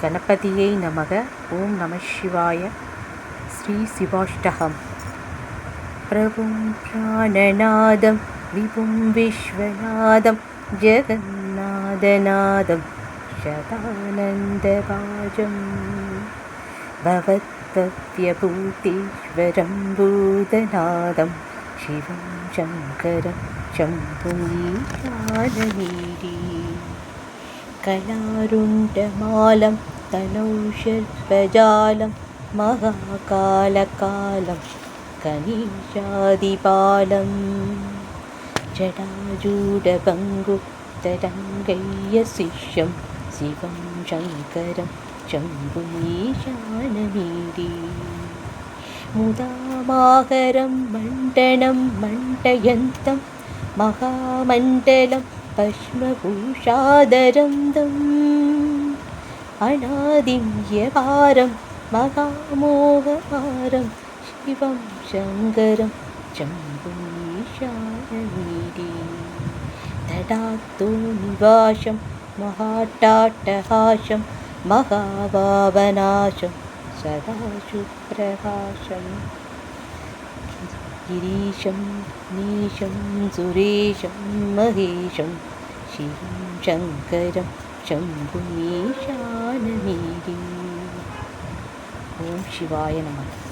गणपतिये नमः। ओम नमः शिवाय। श्री शिवाष्टकम्। प्रभुं प्राणनादं विभुं विश्वनादं जगन्नाथनादं शतानन्दभाजं भवद्भव्यभूतेश्वरं भूतनादं शिवं शङ्करं शम्भुं ईशानमीडे कलारुण्डमालं तनौषर्पजालं महाकालकालं कनीशादिपालं जटाजूटपङ्गुतरङ्गय्यशिष्यं शिवं शङ्करं शम्भुमीशानमीडे मुदामाकरं मण्डनं मण्डयन्तं महामण्डलं भस्मभूषाधरं तम् अनादिं यपारं महामोहपारं शिवं शङ्करं शम्भुमीशानमीडे तडातो निवासं महाट्टाट्टहासं महाभावनाशं सदाशुप्रकाशं गिरीशं नीशं सुरेशं महेशं शिवं शङ्करं शम्भुमीशानमीडे। ओम शिवाय नमः।